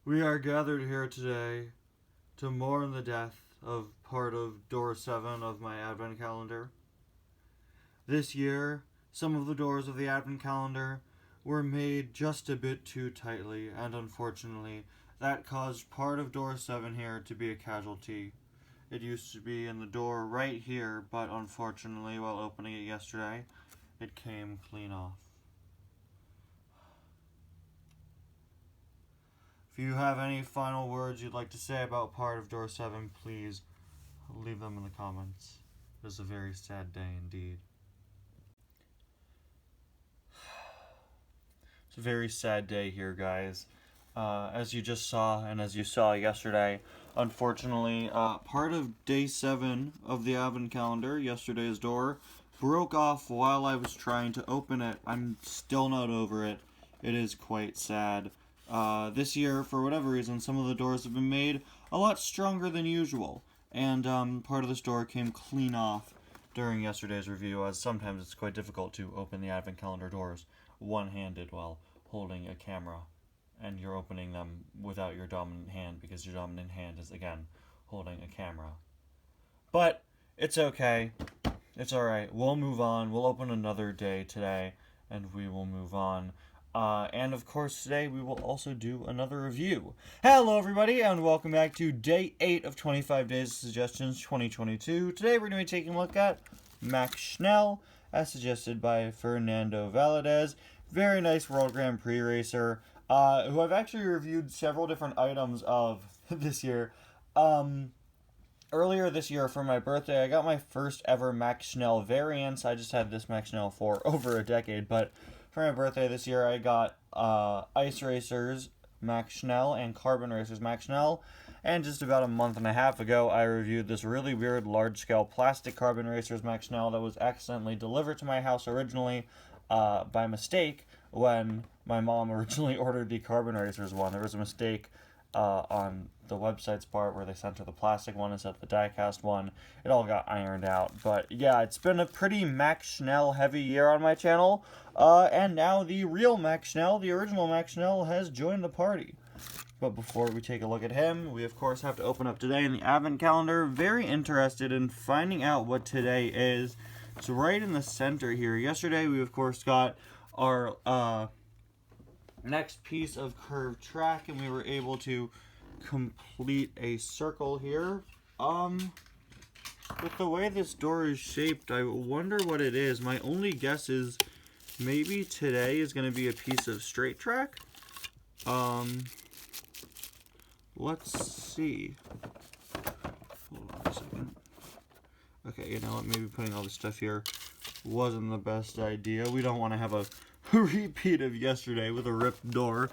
We are gathered here today to mourn the death of part of door 7 of my advent calendar. This year, some of the doors of the advent calendar were made just a bit too tightly, and unfortunately, that caused part of door 7 here to be a casualty. It used to be in the door right here, but unfortunately, while opening it yesterday, it came clean off. If you have any final words you'd like to say about part of door 7, please leave them in the comments. It is a very sad day indeed. It's a very sad day here, guys. As you just saw, and as you saw yesterday, unfortunately, part of day 7 of the advent calendar, yesterday's door, broke off while I was trying to open it. I'm still not over it. It is quite sad. This year, for whatever reason, some of the doors have been made a lot stronger than usual, and part of this door came clean off during yesterday's review, as sometimes it's quite difficult to open the advent calendar doors one-handed while holding a camera, and you're opening them without your dominant hand because your dominant hand is, again, holding a camera. But it's okay. It's alright. We'll move on. We'll open another day today, and we will move on. And of course today we will also do another review. Hello everybody and welcome back to day 8 of 25 Days of Suggestions 2022. Today we're going to be taking a look at Max Schnell, as suggested by Fernando Valadez. Very nice World Grand Prix racer, who I've actually reviewed several different items of this year. Earlier this year for my birthday I got my first ever Max Schnell variants. I just had this Max Schnell for over a decade, but for my birthday this year, I got Ice Racers Max Schnell and Carbon Racers Max Schnell. And just about a month and a half ago, I reviewed this really weird large-scale plastic Carbon Racers Max Schnell that was accidentally delivered to my house originally by mistake when my mom originally ordered the Carbon Racers one. There was a mistake on the website's part where they sent her the plastic one instead of the die-cast one. It all got ironed out. But yeah, it's been a pretty Max Schnell heavy year on my channel. And now the real Max Schnell, the original Max Schnell, has joined the party. But before we take a look at him, we of course have to open up today in the advent calendar. Very interested in finding out what today is. It's right in the center here. Yesterday we of course got our next piece of curved track, and we were able to complete a circle here. With the way this door is shaped, I wonder what it is. My only guess is maybe today is going to be a piece of straight track. Let's see. Hold on a second. Okay, you know what? Maybe putting all this stuff here wasn't the best idea. We don't want to have a repeat of yesterday with a ripped door.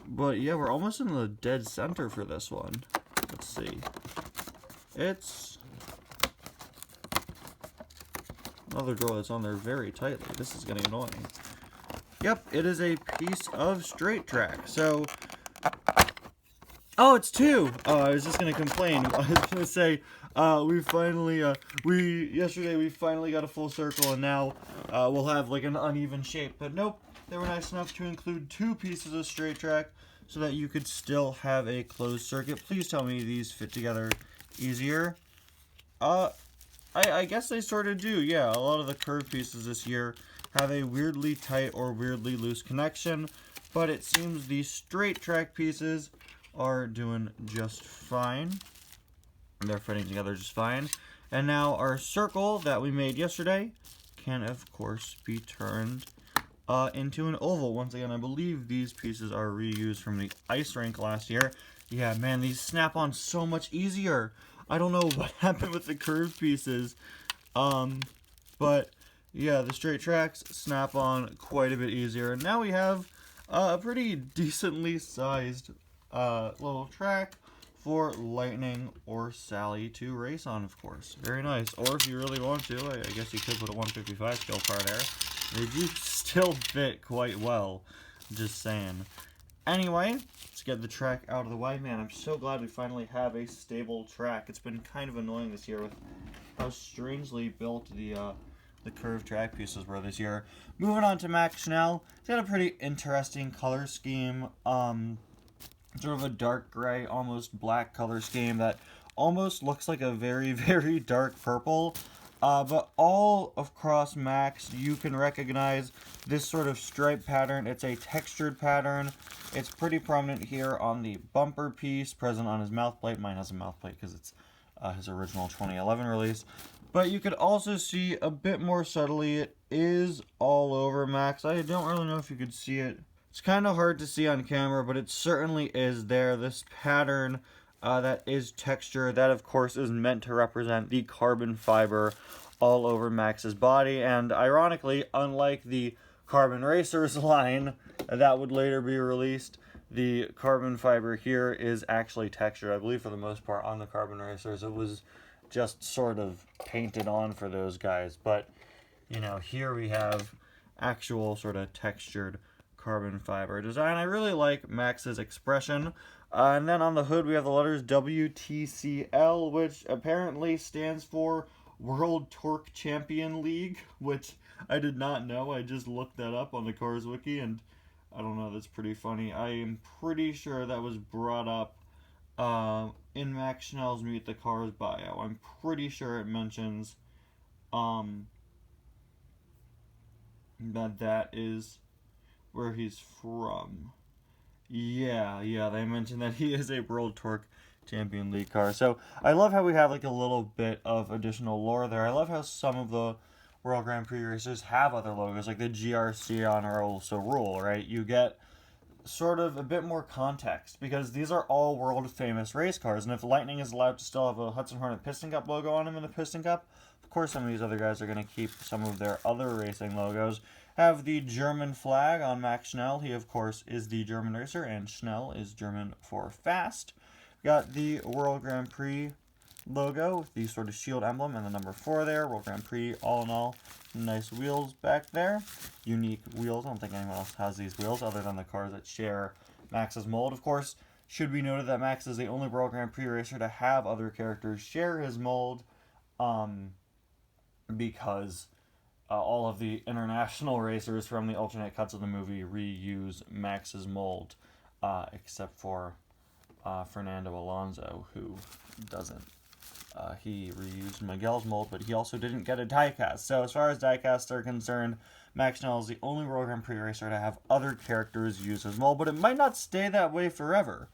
But yeah, we're almost in the dead center for this one. Let's see. It's another door that's on there very tightly. This is getting annoying. Yep, it is a piece of straight track. So, oh, it's 2. Oh, I was just gonna complain. I was gonna say, yesterday we finally got a full circle, and now we'll have like an uneven shape. But nope, they were nice enough to include 2 pieces of straight track so that you could still have a closed circuit. Please tell me these fit together easier. I guess they sort of do. Yeah, a lot of the curved pieces this year have a weirdly tight or weirdly loose connection, but it seems the straight track pieces are doing just fine. They're fitting together just fine. And now our circle that we made yesterday can of course be turned into an oval. Once again, I believe these pieces are reused from the ice rink last year. Yeah, man, these snap on so much easier. I don't know what happened with the curved pieces. But yeah, the straight tracks snap on quite a bit easier. And now we have a pretty decently sized little track for Lightning or Sally to race on, of course. Very nice. Or if you really want to, I guess you could put a 155 scale car there. They do still fit quite well. Just saying. Anyway, let's get the track out of the way. Man, I'm so glad we finally have a stable track. It's been kind of annoying this year with how strangely built the curved track pieces were this year. Moving on to Max Schnell. He's got a pretty interesting color scheme. sort of a dark gray, almost black color scheme that almost looks like a very, very dark purple. But all across Max, you can recognize this sort of stripe pattern. It's a textured pattern. It's pretty prominent here on the bumper piece, present on his mouth plate. Mine has a mouth plate because it's his original 2011 release. But you could also see a bit more subtly, it is all over Max. I don't really know if you could see it. It's kind of hard to see on camera, but it certainly is there. This pattern that is texture, that of course is meant to represent the carbon fiber all over Max's body. And ironically, unlike the Carbon Racers line that would later be released, the carbon fiber here is actually textured. I believe for the most part on the Carbon Racers it was just sort of painted on for those guys. But, you know, here we have actual sort of textured carbon fiber design. I really like Max's expression. And then on the hood we have the letters WTCL, which apparently stands for World Torque Champion League, which I did not know. I just looked that up on the Cars Wiki, and I don't know, that's pretty funny. I am pretty sure that was brought up in Max Schnell's Meet the Cars bio. I'm pretty sure it mentions that is where he's from. Yeah, they mentioned that he is a World Torque Champion League car. So I love how we have like a little bit of additional lore there. I love how some of the World Grand Prix racers have other logos, like the GRC on Also Rule, right? You get sort of a bit more context, because these are all world famous race cars, and if Lightning is allowed to still have a Hudson Hornet Piston Cup logo on him in the Piston Cup, of course some of these other guys are going to keep some of their other racing logos. Have the German flag on Max Schnell. He of course is the German racer, and Schnell is German for fast. Got the World Grand Prix logo with the sort of shield emblem and the number 4 there. World Grand Prix, all in all, nice wheels back there. Unique wheels. I don't think anyone else has these wheels other than the cars that share Max's mold. Of course, should be noted that Max is the only World Grand Prix racer to have other characters share his mold, because all of the international racers from the alternate cuts of the movie reuse Max's mold, except for Fernando Alonso, who doesn't. He reused Miguel's mold, but he also didn't get a diecast. So as far as diecasts are concerned, Max Schnell is the only World Grand Prix racer to have other characters use his mold, but it might not stay that way forever,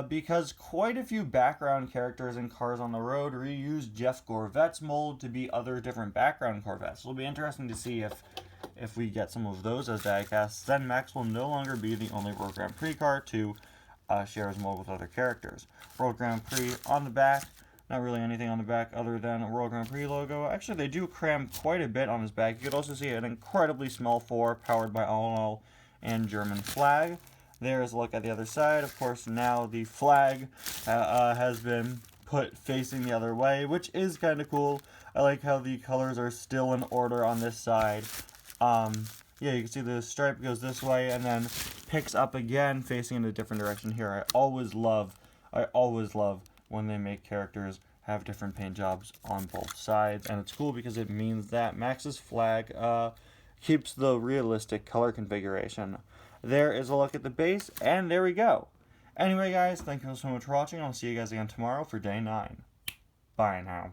because quite a few background characters in Cars on the Road reuse Jeff Gorvette's mold to be other different background Corvettes. It'll be interesting to see if we get some of those as diecasts. Then Max will no longer be the only World Grand Prix car to share his mold with other characters. World Grand Prix on the back. Not really anything on the back other than a World Grand Prix logo. Actually, they do cram quite a bit on his back. You could also see an incredibly small 4 powered by all in all and German flag. There's a look at the other side. Of course, now the flag has been put facing the other way, which is kind of cool. I like how the colors are still in order on this side. Yeah, you can see the stripe goes this way and then picks up again facing in a different direction here. I always love when they make characters have different paint jobs on both sides, and it's cool because it means that Max's flag keeps the realistic color configuration. There is a look at the base, and there we go. Anyway guys, thank you so much for watching. I'll see you guys again tomorrow for day 9. Bye now.